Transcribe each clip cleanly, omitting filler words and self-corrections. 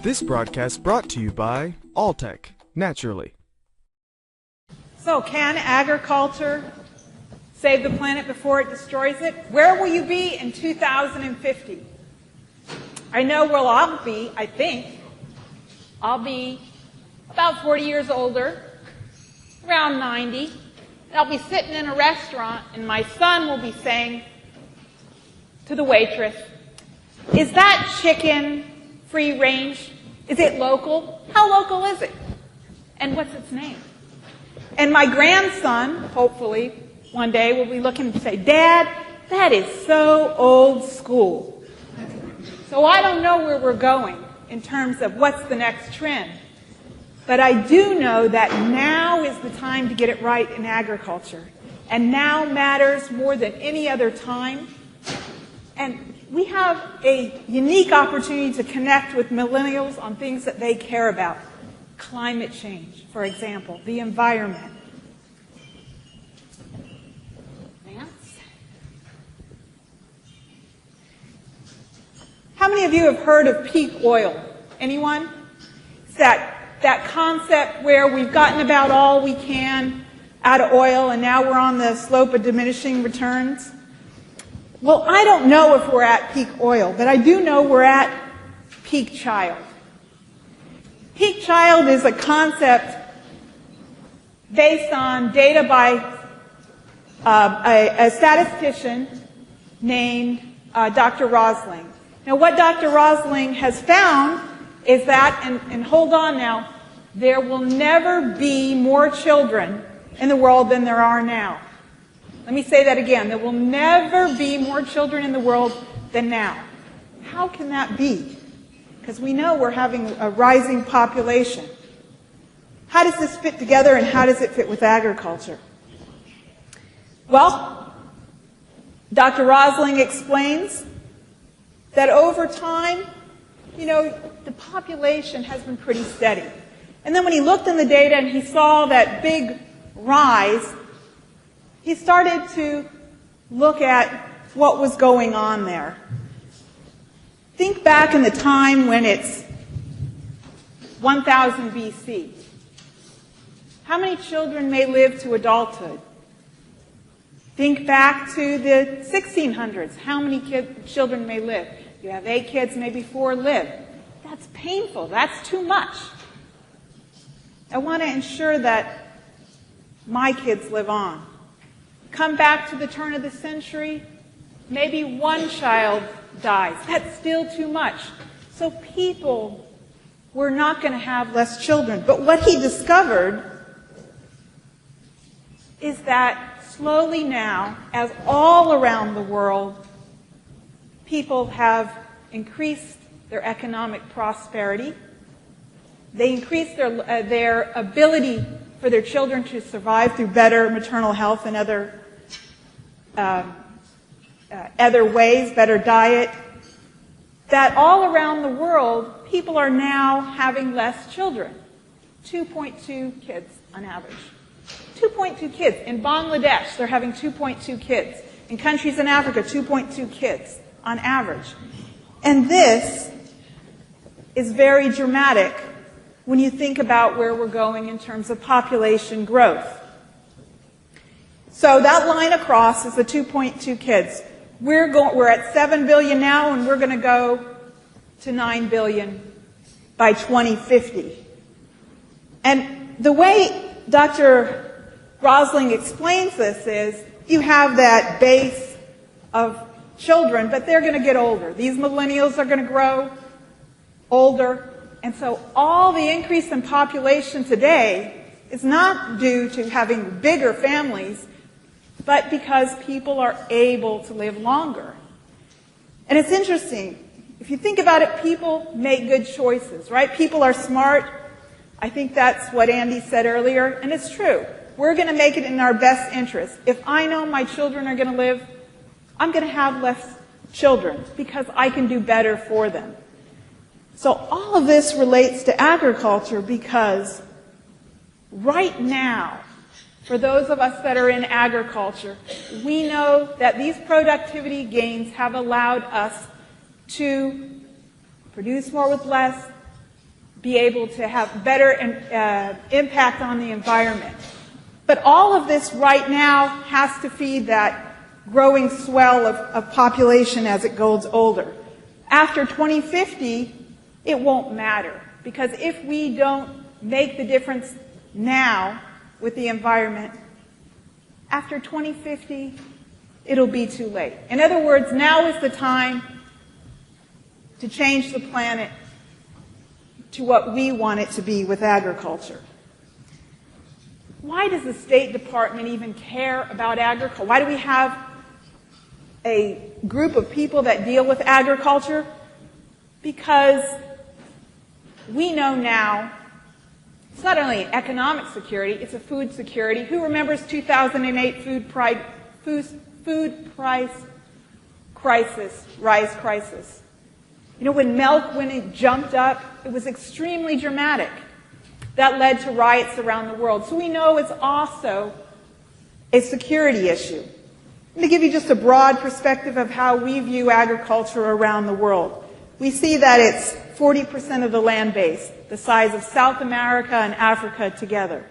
This broadcast brought to you by Alltech, naturally. So, can agriculture save the planet before it destroys it? Where will you be in 2050? I know where I'll be, I think. I'll be about 40 years older, around 90. And I'll be sitting in a restaurant, and my son will be saying to the waitress, "Is that chicken free range? Is it local? How local is it? And what's its name?" And my grandson, hopefully, one day will be looking and say, "Dad, that is so old school." So I don't know where we're going in terms of what's the next trend. But I do know that now is the time to get it right in agriculture. And now matters more than any other time. And we have a unique opportunity to connect with millennials on things that they care about. Climate change, for example, the environment. Vance? How many of you have heard of peak oil? Anyone? It's that concept where we've gotten about all we can out of oil and now we're on the slope of diminishing returns. Well, I don't know if we're at peak oil, but I do know we're at peak child. Peak child is a concept based on data by a statistician named Dr. Rosling. Now, what Dr. Rosling has found is that, and hold on now, there will never be more children in the world than there are now. Let me say that again. There will never be more children in the world than now. How can that be? Because we know we're having a rising population. How does this fit together, and how does it fit with agriculture? Well, Dr. Rosling explains that over time, the population has been pretty steady. And then when he looked in the data and he saw that big rise, he started to look at what was going on there. Think back in the time when it's 1000 BC. How many children may live to adulthood? Think back to the 1600s. How many children may live? You have 8 kids, maybe 4 live. That's painful. That's too much. I want to ensure that my kids live on. Come back to the turn of the century, maybe 1 child dies. That's still too much. So people were not going to have less children. But what he discovered is that slowly now, as all around the world, people have increased their economic prosperity. They increased their ability for their children to survive through better maternal health and other ways, better diet, that all around the world, people are now having less children. 2.2 kids on average. 2.2 kids. In Bangladesh, they're having 2.2 kids. In countries in Africa, 2.2 kids on average. And this is very dramatic when you think about where we're going in terms of population growth. So that line across is the 2.2 kids. We're at 7 billion now, and we're going to go to 9 billion by 2050. And the way Dr. Rosling explains this is you have that base of children, but they're going to get older. These millennials are going to grow older. And so all the increase in population today is not due to having bigger families, but because people are able to live longer. And it's interesting. If you think about it, people make good choices, right? People are smart. I think that's what Andy said earlier, and it's true. We're going to make it in our best interest. If I know my children are going to live, I'm going to have less children because I can do better for them. So all of this relates to agriculture because right now, for those of us that are in agriculture, we know that these productivity gains have allowed us to produce more with less, be able to have better impact on the environment. But all of this right now has to feed that growing swell of population as it goes older. After 2050, it won't matter, because if we don't make the difference now with the environment, after 2050, it'll be too late. In other words, now is the time to change the planet to what we want it to be with agriculture. Why does the State Department even care about agriculture? Why do we have a group of people that deal with agriculture? Because we know now it's not only an economic security, it's a food security. Who remembers 2008 food price crisis? You know, when it jumped up, it was extremely dramatic. That led to riots around the world. So we know it's also a security issue. Let me give you just a broad perspective of how we view agriculture around the world. We see that it's 40% of the land base, the size of South America and Africa together.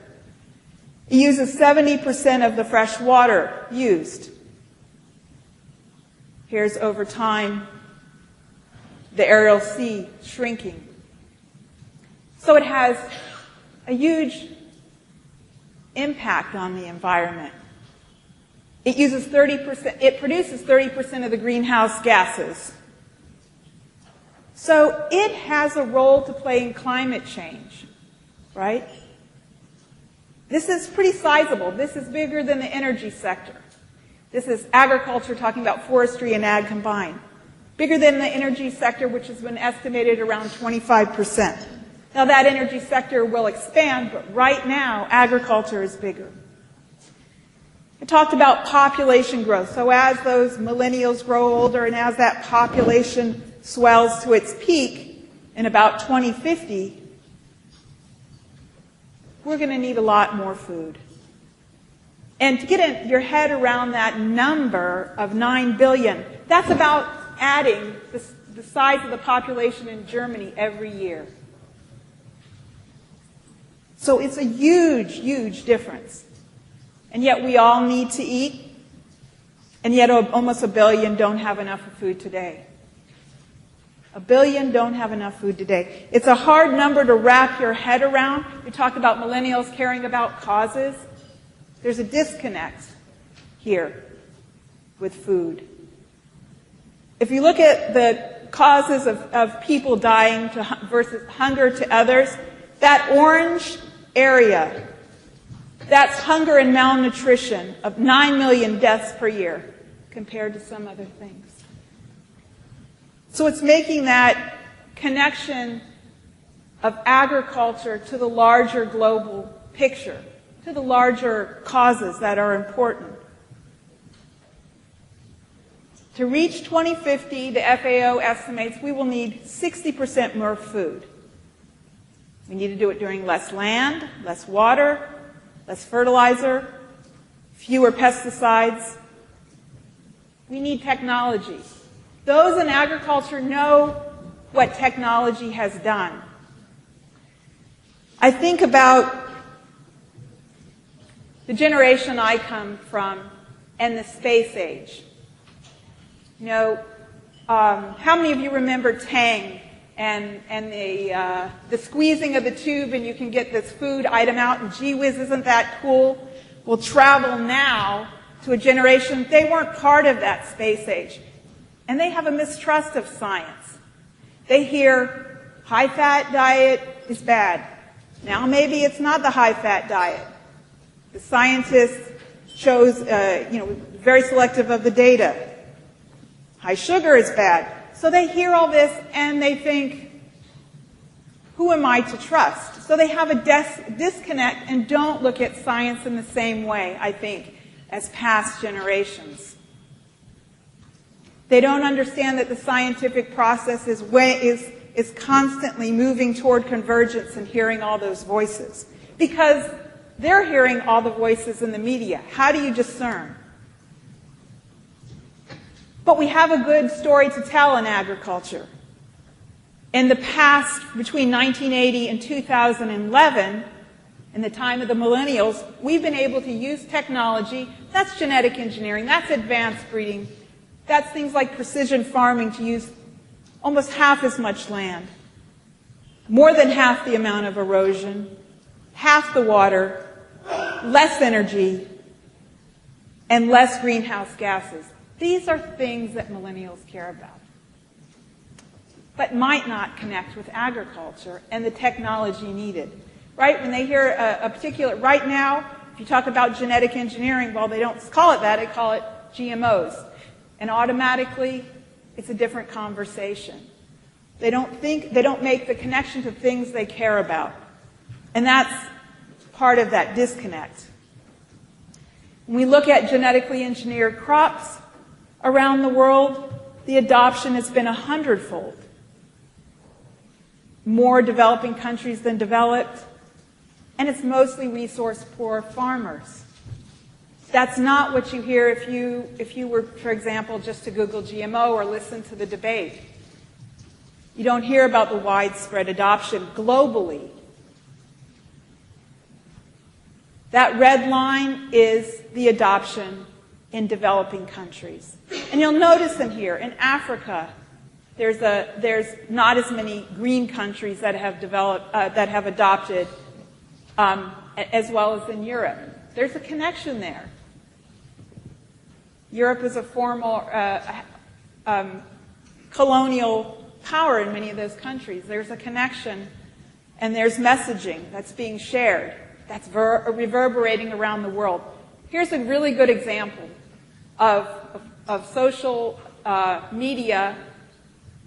It uses 70% of the fresh water used. Here's over time the Aral Sea shrinking. So it has a huge impact on the environment. It uses 30%, it produces 30% of the greenhouse gases. So it has a role to play in climate change, right? This is pretty sizable. This is bigger than the energy sector. This is agriculture, talking about forestry and ag combined. Bigger than the energy sector, which has been estimated around 25%. Now that energy sector will expand, but right now agriculture is bigger. I talked about population growth. So as those millennials grow older and as that population swells to its peak in about 2050, we're going to need a lot more food. And to get your head around that number of 9 billion, that's about adding the size of the population in Germany every year. So it's a huge, huge difference. And yet we all need to eat, and yet almost 1 billion don't have enough food today. 1 billion don't have enough food today. It's a hard number to wrap your head around. We talked about millennials caring about causes. There's a disconnect here with food. If you look at the causes of people dying versus hunger to others, that orange area, that's hunger and malnutrition of 9 million deaths per year compared to some other things. So it's making that connection of agriculture to the larger global picture, to the larger causes that are important. To reach 2050, the FAO estimates we will need 60% more food. We need to do it during less land, less water, less fertilizer, fewer pesticides. We need technology. Those in agriculture know what technology has done. I think about the generation I come from and the space age. You know, how many of you remember Tang and the squeezing of the tube and you can get this food item out and gee whiz, isn't that cool? We'll travel now to a generation, they weren't part of that space age. And they have a mistrust of science. They hear high-fat diet is bad. Now maybe it's not the high-fat diet. The scientists chose, very selective of the data. High sugar is bad. So they hear all this and they think, who am I to trust? So they have a disconnect and don't look at science in the same way, I think, as past generations. They don't understand that the scientific process is constantly moving toward convergence and hearing all those voices. Because they're hearing all the voices in the media. How do you discern? But we have a good story to tell in agriculture. In the past, between 1980 and 2011, in the time of the Millennials, we've been able to use technology. That's genetic engineering. That's advanced breeding. That's things like precision farming to use almost half as much land, more than half the amount of erosion, half the water, less energy, and less greenhouse gases. These are things that millennials care about, but might not connect with agriculture and the technology needed. Right? When they hear a particular, right now, if you talk about genetic engineering, well, they don't call it that, they call it GMOs. And automatically, it's a different conversation. They don't make the connection to things they care about. And that's part of that disconnect. When we look at genetically engineered crops around the world, the adoption has been 100-fold. More developing countries than developed. And it's mostly resource-poor farmers. That's not what you hear if you were, for example, just to Google GMO or listen to the debate. You don't hear about the widespread adoption globally. That red line is the adoption in developing countries. And you'll notice in here, in Africa, there's not as many green countries that have adopted as well as in Europe. There's a connection there. Europe is a former colonial power in many of those countries. There's a connection, and there's messaging that's being shared, that's reverberating around the world. Here's a really good example of social media,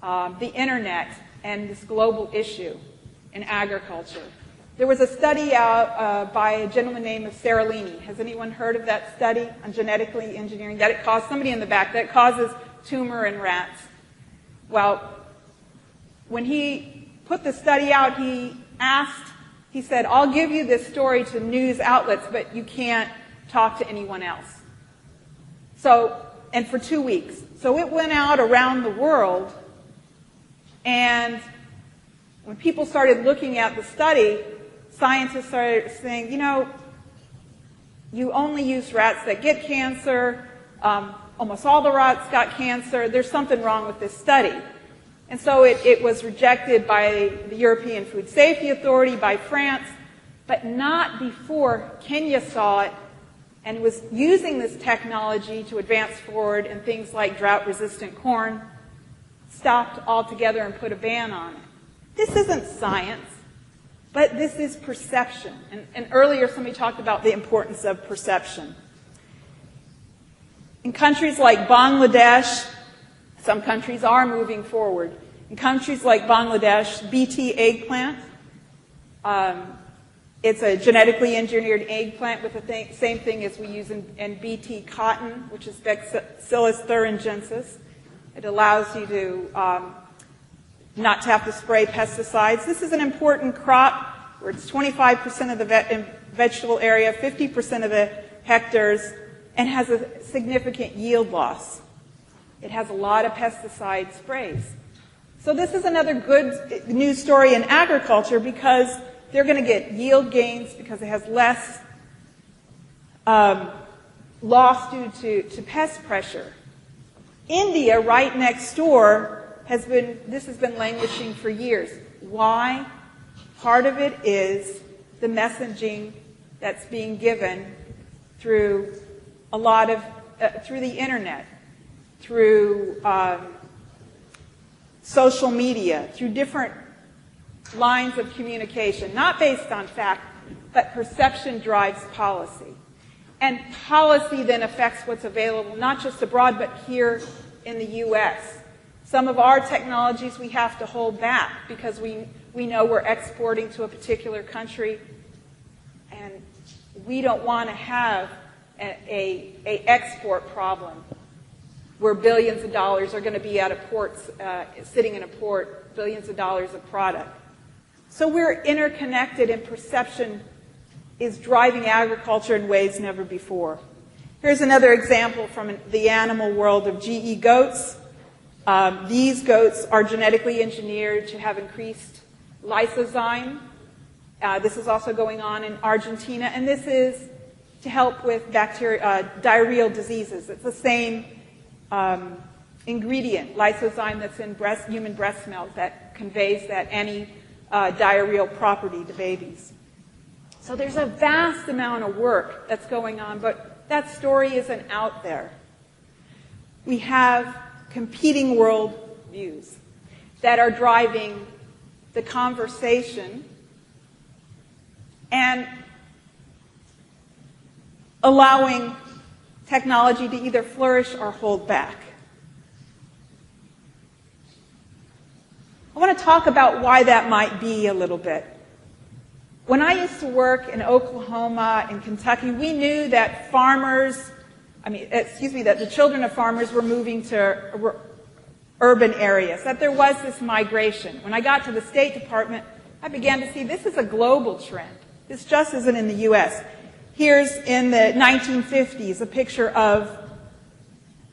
the internet, and this global issue in agriculture. There was a study out by a gentleman named Seralini. Has anyone heard of that study on genetically engineering? That it causes, somebody in the back, that causes tumor in rats. Well, when he put the study out, he said, I'll give you this story to news outlets, but you can't talk to anyone else. And for 2 weeks. So it went out around the world, and when people started looking at the study, scientists started saying, you only use rats that get cancer. Almost all the rats got cancer. There's something wrong with this study. And so it was rejected by the European Food Safety Authority, by France, but not before Kenya saw it and was using this technology to advance forward in things like drought-resistant corn, stopped altogether and put a ban on it. This isn't science. But this is perception. And earlier somebody talked about the importance of perception. In countries like Bangladesh, some countries are moving forward. In countries like Bangladesh, BT eggplant, it's a genetically engineered eggplant with the same thing as we use in BT cotton, which is Bacillus thuringiensis. It allows you to not to have to spray pesticides. This is an important crop where it's 25% of the vegetable area, 50% of the hectares, and has a significant yield loss. It has a lot of pesticide sprays. So this is another good news story in agriculture because they're going to get yield gains because it has less loss due to pest pressure. India, right next door, this has been languishing for years. Why? Part of it is the messaging that's being given through through the internet, through social media, through different lines of communication, not based on fact, but perception drives policy. And policy then affects what's available, not just abroad, but here in the U.S. Some of our technologies we have to hold back because we know we're exporting to a particular country, and we don't want to have a export problem where billions of dollars are going to be at a port, sitting in a port, billions of dollars of product. So we're interconnected, and perception is driving agriculture in ways never before. Here's another example from the animal world of GE goats. These goats are genetically engineered to have increased lysozyme. This is also going on in Argentina, and this is to help with diarrheal diseases. It's the same ingredient, lysozyme, that's in human breast milk that conveys that anti-diarrheal property to babies. So there's a vast amount of work that's going on, but that story isn't out there. We have competing world views that are driving the conversation and allowing technology to either flourish or hold back. I want to talk about why that might be a little bit. When I used to work in Oklahoma and Kentucky, we knew that that the children of farmers were moving to urban areas, that there was this migration. When I got to the State Department, I began to see this is a global trend. This just isn't in the U.S. Here's in the 1950s a picture of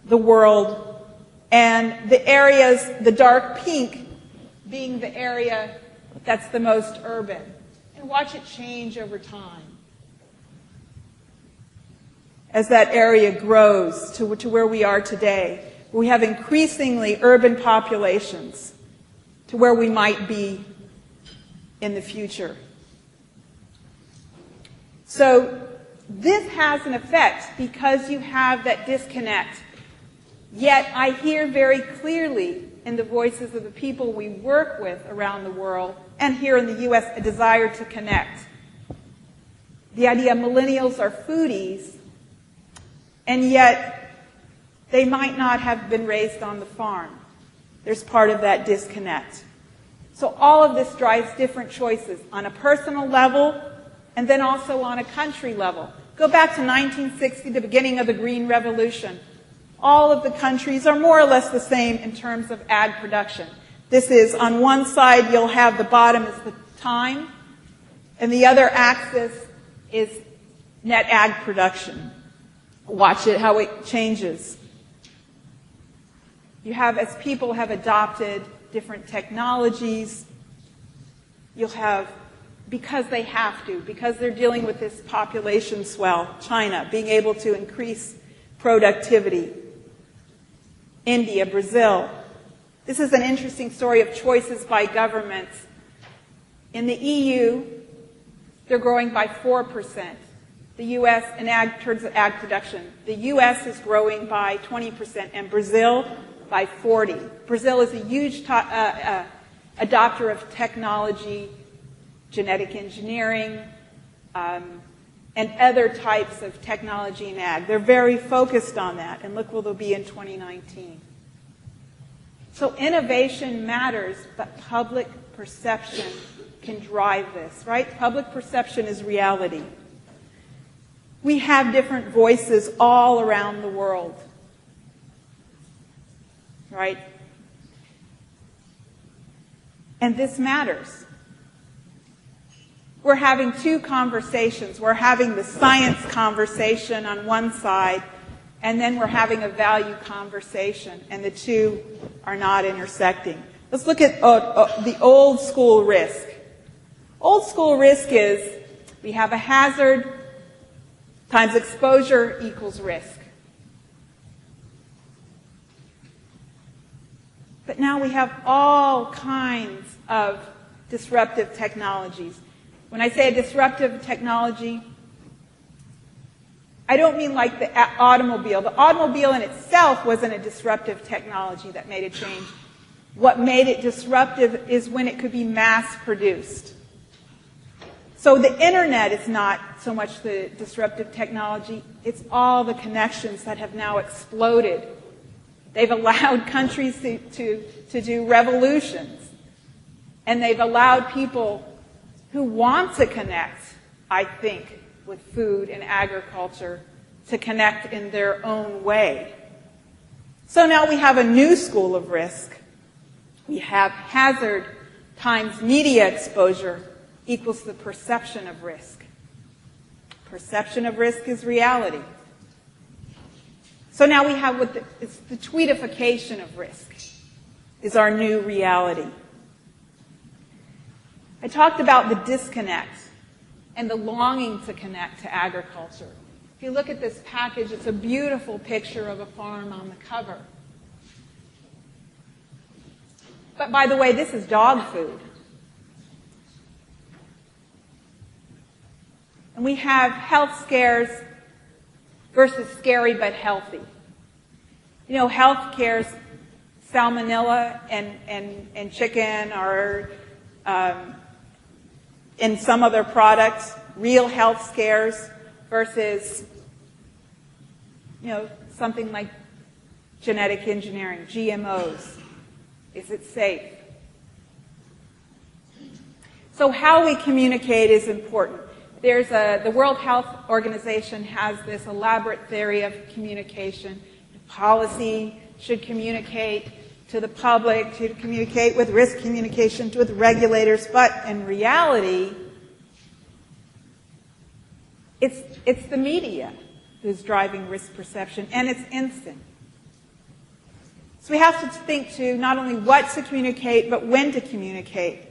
the world, and the areas, the dark pink being the area that's the most urban. And watch it change over time as that area grows to where we are today. We have increasingly urban populations to where we might be in the future. So this has an effect because you have that disconnect. Yet I hear very clearly in the voices of the people we work with around the world and here in the U.S. a desire to connect. The idea millennials are foodies, and yet they might not have been raised on the farm. There's part of that disconnect. So all of this drives different choices on a personal level and then also on a country level. Go back to 1960, the beginning of the Green Revolution. All of the countries are more or less the same in terms of ag production. This is, on one side, you'll have the bottom is the time, and the other axis is net ag production. Watch it, how it changes. You have, as people have adopted different technologies, you'll have, because they have to, because they're dealing with this population swell, China, being able to increase productivity. India, Brazil. This is an interesting story of choices by governments. In the EU, they're growing by 4%. The U.S. in terms of ag production, the U.S. is growing by 20% and Brazil by 40%. Brazil is a huge adopter of technology, genetic engineering, and other types of technology in ag. They're very focused on that, and look where they'll be in 2019. So innovation matters, but public perception can drive this, right? Public perception is reality. We have different voices all around the world, right? And this matters. We're having two conversations. We're having the science conversation on one side, and then we're having a value conversation, and the two are not intersecting. Let's look at the old school risk. Old school risk is we have a hazard times exposure equals risk. But now we have all kinds of disruptive technologies. When I say a disruptive technology, I don't mean like the automobile. The automobile in itself wasn't a disruptive technology that made a change. What made it disruptive is when it could be mass-produced. So the internet is not so much the disruptive technology, it's all the connections that have now exploded. They've allowed countries to do revolutions, and they've allowed people who want to connect, I think, with food and agriculture to connect in their own way. So now we have a new school of risk. We have hazard times media exposure equals the perception of risk. Perception of risk is reality. So now we have it's the tweet-ification of risk. is our new reality. I talked about the disconnect and the longing to connect to agriculture. If you look at this package, it's a beautiful picture of a farm on the cover. But by the way, this is dog food. And we have health scares versus scary but healthy. You know, health scares, salmonella and chicken or in some other products, real health scares versus, you know, something like genetic engineering, GMOs. Is it safe? So how we communicate is important. The World Health Organization has this elaborate theory of communication. Policy should communicate to the public, should communicate with risk communication, with regulators, but in reality, it's the media who's driving risk perception, and it's instant. So we have to think to not only what to communicate, but when to communicate.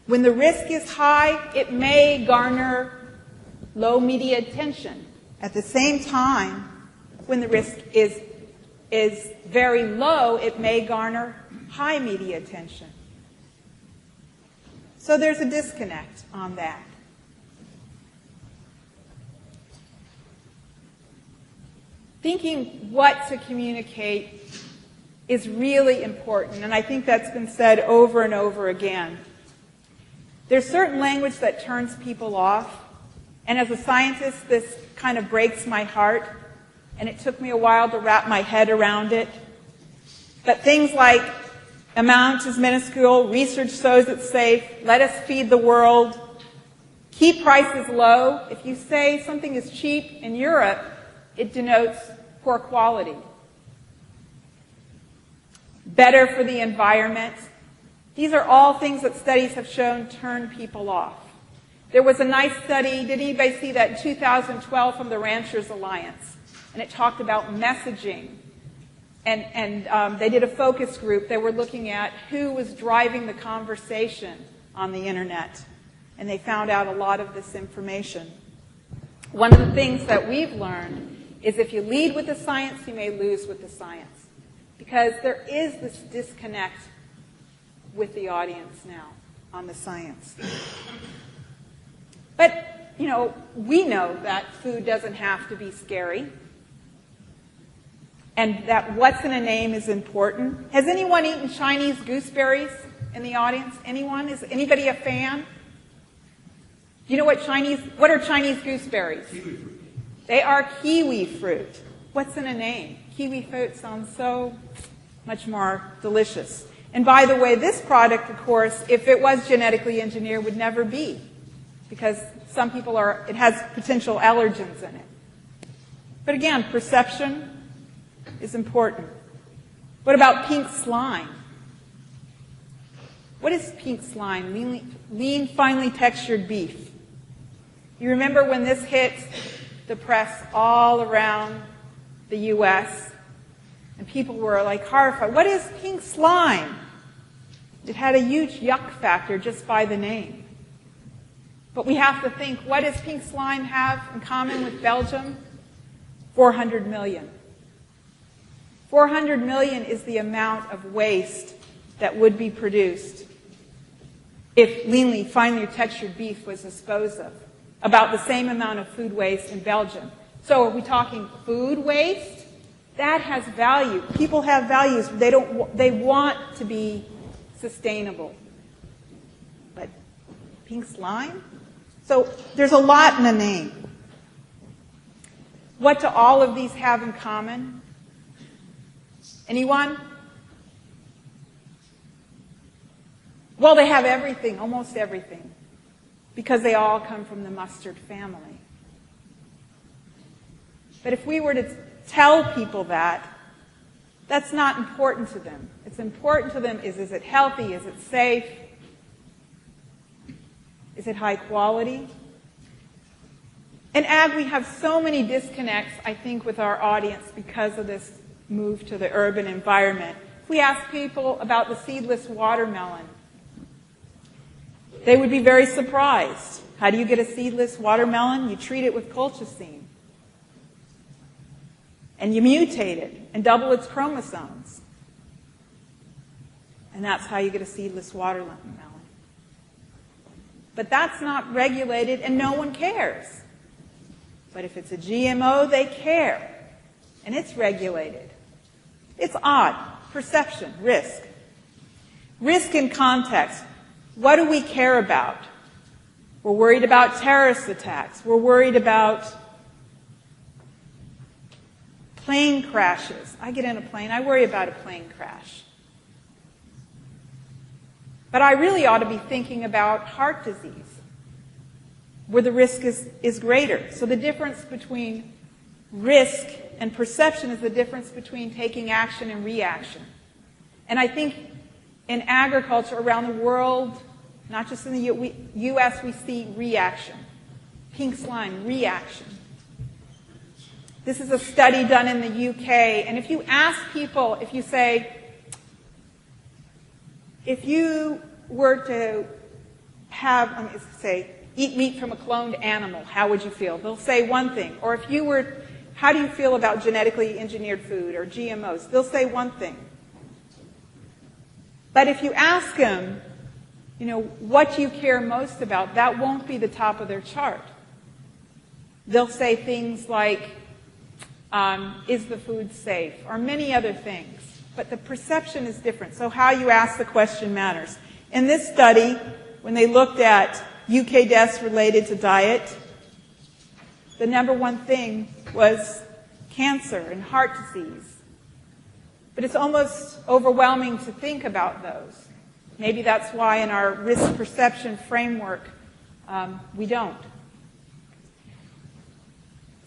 When the risk is high, it may garner low media attention. At the same time, when the risk is very low, it may garner high media attention. So there's a disconnect on that. Thinking what to communicate is really important, and I think that's been said over and over again. There's certain language that turns people off, and as a scientist, this kind of breaks my heart, and it took me a while to wrap my head around it. But things like amount is minuscule, research shows it's safe, let us feed the world, keep prices low. If you say something is cheap in Europe, it denotes poor quality. Better for the environment. These are all things that studies have shown turn people off. There was a nice study, did anybody see that, in 2012 from the Ranchers Alliance? And it talked about messaging. And they did a focus group. They were looking at who was driving the conversation on the internet. And they found out a lot of this information. One of the things that we've learned is if you lead with the science, you may lose with the science. Because there is this disconnect with the audience now on the science. But, you know, we know that food doesn't have to be scary. And that what's in a name is important. Has anyone eaten Chinese gooseberries in the audience? Anyone? Is anybody a fan? Do you know what are Chinese gooseberries? Kiwi fruit. They are kiwi fruit. What's in a name? Kiwi fruit sounds so much more delicious. And by the way, this product, of course, if it was genetically engineered, would never be. Because some people it has potential allergens in it. But again, perception is important. What about pink slime? What is pink slime? Lean, finely textured beef. You remember when this hit the press all around the U.S., and people were like horrified. What is pink slime? It had a huge yuck factor just by the name. But we have to think, what does pink slime have in common with Belgium? 400 million. 400 million is the amount of waste that would be produced if leanly, finely textured beef was disposed of. About the same amount of food waste in Belgium. So are we talking food waste? That has value. People have values. They want to be sustainable. But pink slime? So there's a lot in a name. What do all of these have in common? Anyone? Well, they have everything, almost everything, because they all come from the mustard family. But if we were to tell people that, that's not important to them. It's important to them is it healthy? Is it safe? Is it high quality? In ag, we have so many disconnects, I think, with our audience because of this move to the urban environment. If we ask people about the seedless watermelon, they would be very surprised. How do you get a seedless watermelon? You treat it with colchicine. And you mutate it and double its chromosomes. And that's how you get a seedless watermelon. But that's not regulated and no one cares. But if it's a GMO, they care. And it's regulated. It's odd. Perception, risk. Risk in context. What do we care about? We're worried about terrorist attacks. We're worried about plane crashes. I get in a plane, I worry about a plane crash. But I really ought to be thinking about heart disease, where the risk is greater. So the difference between risk and perception is the difference between taking action and reaction. And I think in agriculture around the world, not just in the U.S., we see reaction. Pink slime, reaction. This is a study done in the UK, and if you ask people, if you say, if you were to have, let me say, eat meat from a cloned animal, how would you feel? They'll say one thing. Or if you were, how do you feel about genetically engineered food or GMOs? They'll say one thing. But if you ask them, you know, what you care most about, that won't be the top of their chart. They'll say things like, is the food safe? Or many other things. But the perception is different. So how you ask the question matters. In this study, when they looked at UK deaths related to diet, the number one thing was cancer and heart disease. But it's almost overwhelming to think about those. Maybe that's why in our risk perception framework, we don't.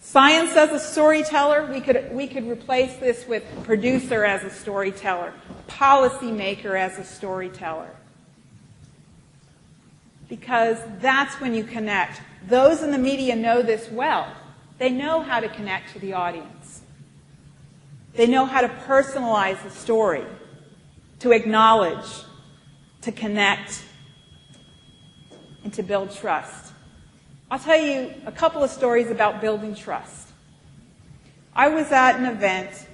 Science as a storyteller, we could replace this with producer as a storyteller, policymaker as a storyteller. Because that's when you connect. Those in the media know this well. They know how to connect to the audience. They know how to personalize the story, to acknowledge, to connect, and to build trust. I'll tell you a couple of stories about building trust. I was at an event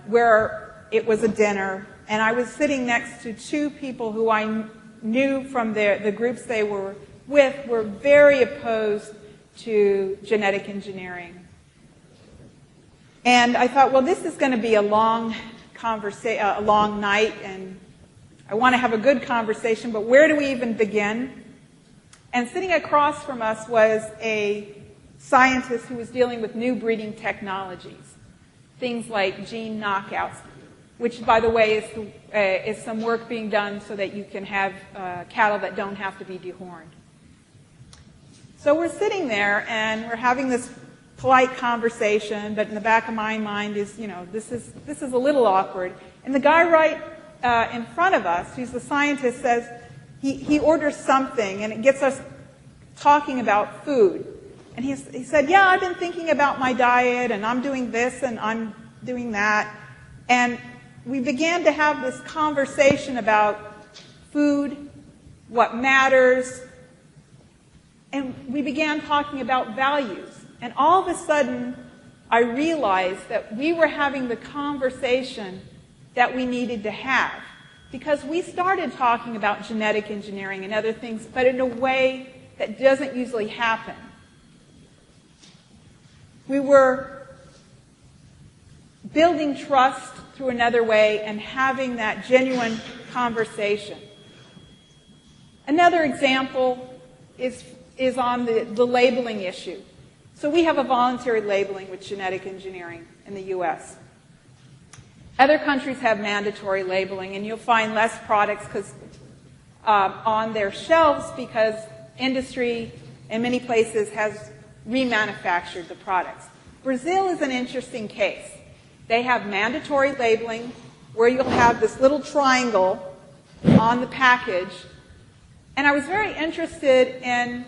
where it was a dinner, and I was sitting next to two people who I knew from the groups they were with were very opposed to genetic engineering. And I thought, well, this is going to be a long night, and I want to have a good conversation, but where do we even begin? And sitting across from us was a scientist who was dealing with new breeding technologies, things like gene knockouts, which, by the way, is some work being done so that you can have cattle that don't have to be dehorned. So we're sitting there, and we're having this polite conversation, but in the back of my mind is, you know, this is a little awkward. And the guy right in front of us, who's the scientist, says, he orders something, and it gets us talking about food. And he said, yeah, I've been thinking about my diet, and I'm doing this, and I'm doing that. And we began to have this conversation about food, what matters, and we began talking about values. And all of a sudden, I realized that we were having the conversation that we needed to have. Because we started talking about genetic engineering and other things, but in a way that doesn't usually happen. We were building trust through another way and having that genuine conversation. Another example is on the labeling issue. So we have a voluntary labeling with genetic engineering in the U.S. Other countries have mandatory labeling, and you'll find less products on their shelves because industry in many places has remanufactured the products. Brazil is an interesting case. They have mandatory labeling where you'll have this little triangle on the package. And I was very interested in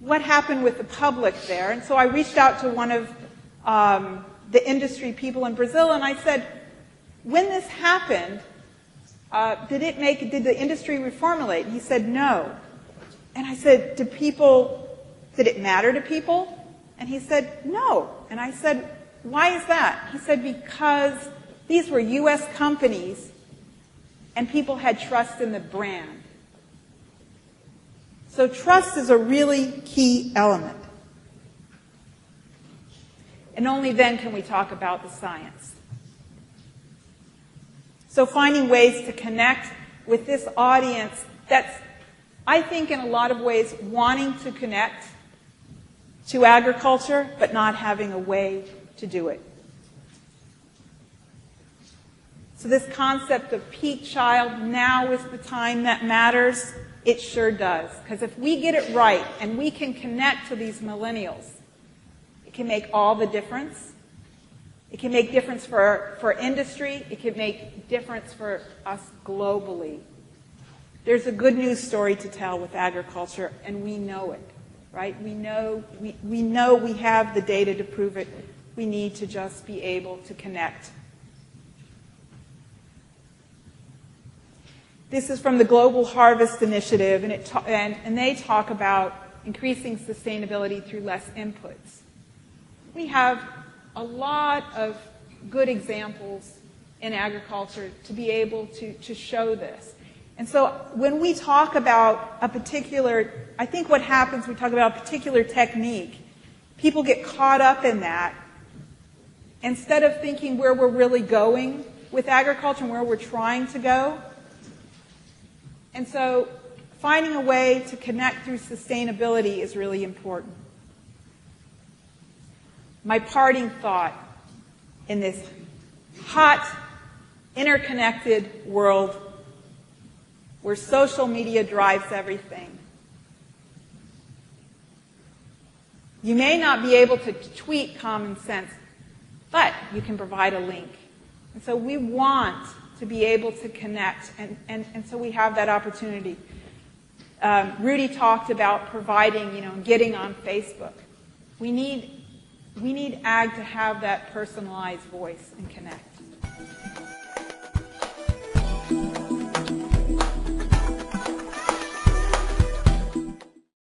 what happened with the public there. And so I reached out to one of the industry people in Brazil, and I said, when this happened, did the industry reformulate? And he said, no. And I said, did it matter to people? And he said, no. And I said, why is that? He said, because these were U.S. companies and people had trust in the brand. So trust is a really key element. And only then can we talk about the science. So finding ways to connect with this audience that's, I think, in a lot of ways, wanting to connect to agriculture, but not having a way to do it. So this concept of peak child, now is the time that matters, it sure does. Because if we get it right and we can connect to these millennials, it can make all the difference. It can make difference for industry. It can make difference for us globally. There's a good news story to tell with agriculture, and we know it, right? We know we have the data to prove it. We need to just be able to connect. This is from the Global Harvest Initiative, and they talk about increasing sustainability through less inputs. We have a lot of good examples in agriculture to be able to show this. And so when we talk about a particular, I think what happens, we talk about a particular technique, people get caught up in that instead of thinking where we're really going with agriculture and where we're trying to go. And so finding a way to connect through sustainability is really important. My parting thought in this hot, interconnected world where social media drives everything. You may not be able to tweet common sense, but you can provide a link. And so we want to be able to connect, and so we have that opportunity. Rudy talked about providing, getting on Facebook. We need ag to have that personalized voice and connect.